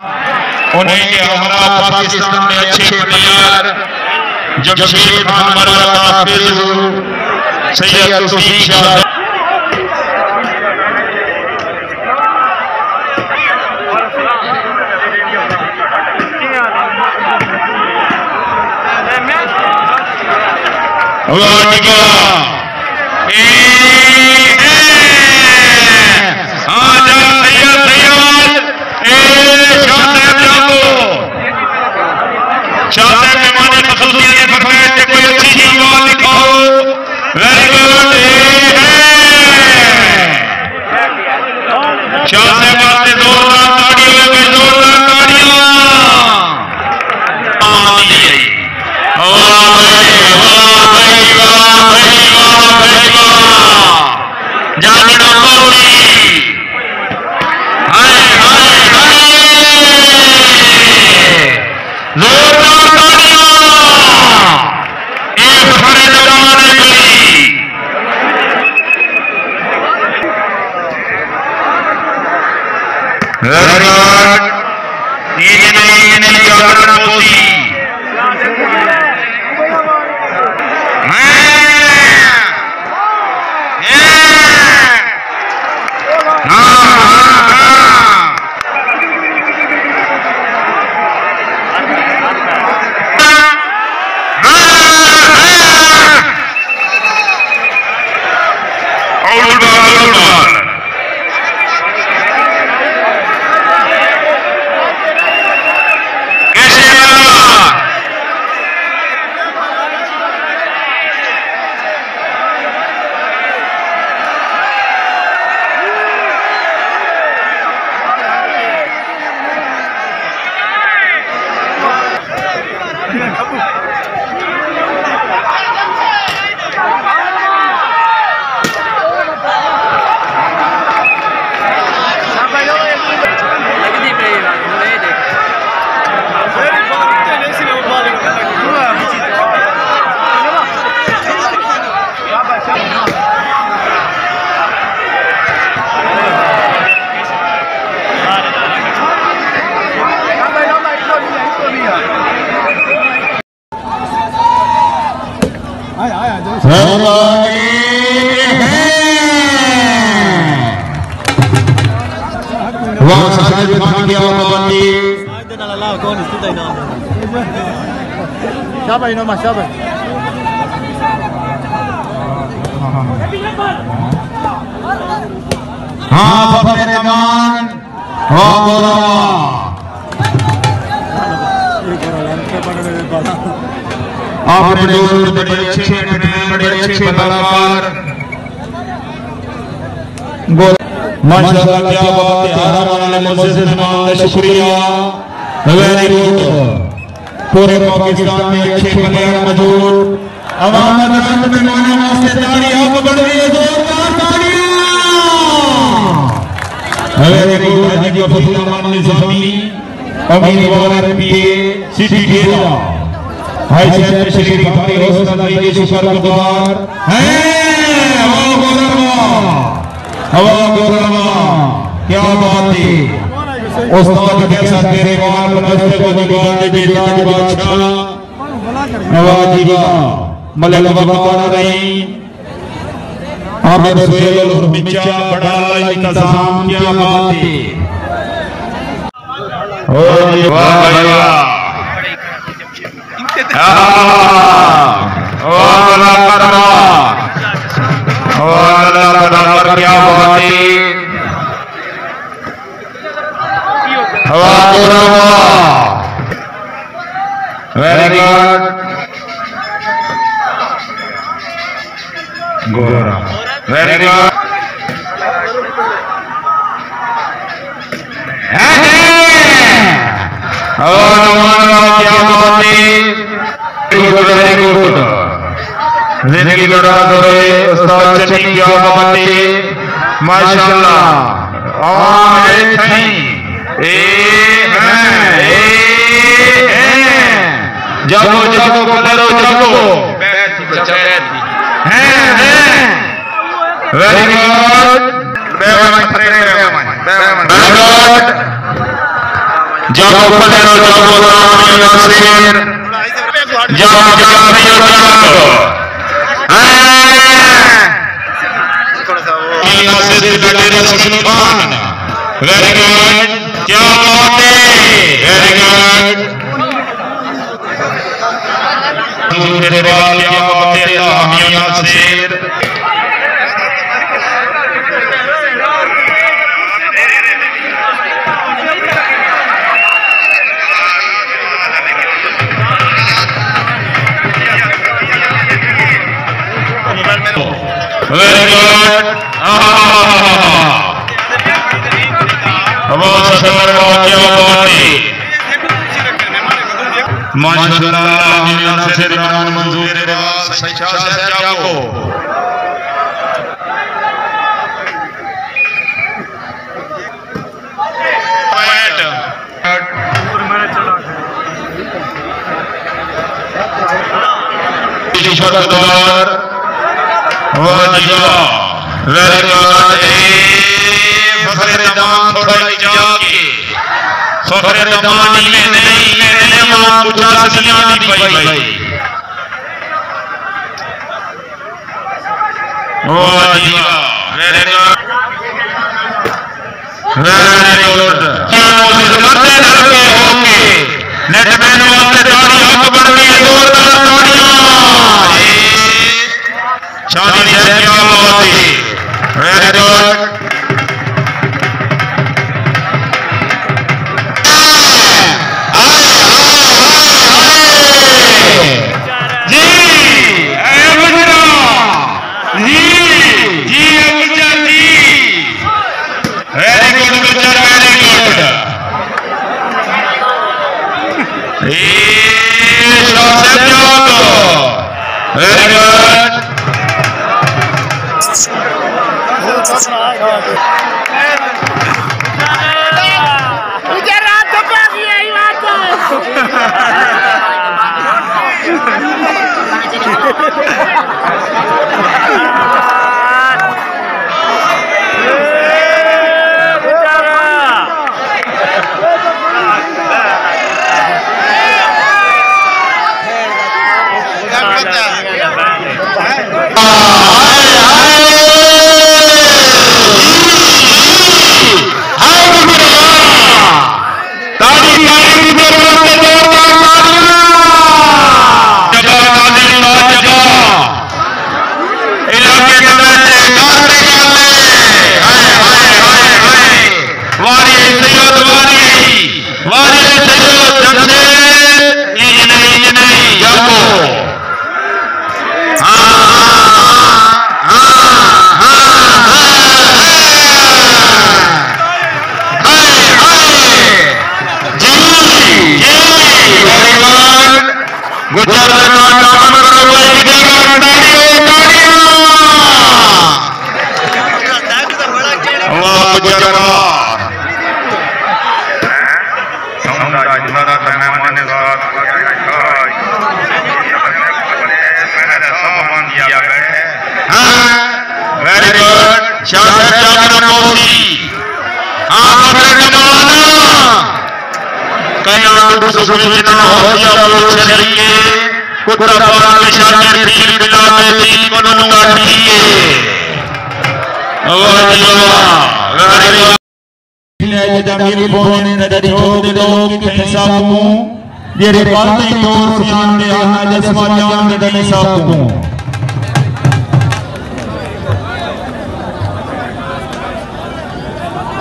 उन्हीं के हमारा पाकिस्तान में अच्छे प्लेयर जमशेद खान मरवा हाफिज सैयद तौफीक Shah Siapa ini Mas? Siapa? Bapak Reman, आपने बड़े अच्छे कलाकार माशाअल्लाह क्या बात है। हारा वाले शुक्रिया, वेरी गुड। पूरे पाकिस्तान में अच्छे प्लेयर मौजूद, आवाम में मिलाने वास्ते तालियां बढ़ रही है, जोरदार तालियां। Very good. हाजी फजील रहमान निजामी उम्मीदवार पीए सिटी डेरा हाई शहर शरीफ भाई हौसला भाई के शुक्रगुजार हैं। हवा गोरमा क्या बात है। उस्ताद के साथ तेरे माल बनस्ते को निभान दे ताज बादशाह नवाजीबा मलक वकार रही आमिर सुहेल और मिर्चा बड़ा इंतजाम क्या बात है। ओ वाह भाई वाह, ओ अल्लाह करवा, ओ अल्लाह कर क्या बात है। वेरी गुड गोरा, वेरी गुड। क्या बात है। Very good. जिंदगी लड़ा दो उस्ताद चनी क्या बात है। माशाअल्लाह जागो जागो बोलो जागो। Very good. जाओ पलेरो जाओ तामियो नासिर जाओ जामियो जाओ नासिर लड़ेरा ससुल खान वेरी गुड क्या बात है वेरी गुड मेरे बाल क्या बात है तामियो नासिर वेरी गुड माशाअल्लाह से ईमान मंजूर रिवाज सच्चा से जाओ शरदर वाजिबा वेरी गुड फखरे दमान थोड़ा जाके फखरे दमान में नहीं मां पूछा सदियां दी भाई वाजिबा वेरी गुड लड़ते लड़ते होंगे नेट मैन वाले ताड़ी अकबर में जोरदार ताड़ियां शादी है क्या बात है वेरी गुड जी अबुजा जी जी अबुजा जी वेरी गुड गुजर वेरी गुड ये शासन जाओ वेरी गुड गुजरात तो बाकी यही बात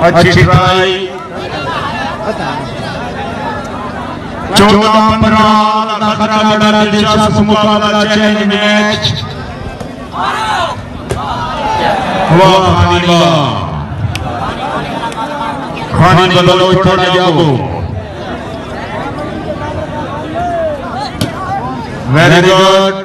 अच्छी ट्राई 14-15 खतरा बड़ा दिलचस्प मुकाबला चैलेंज मैच खानी बलोच थोड़ा जागो वेरी गुड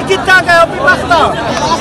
कितना गए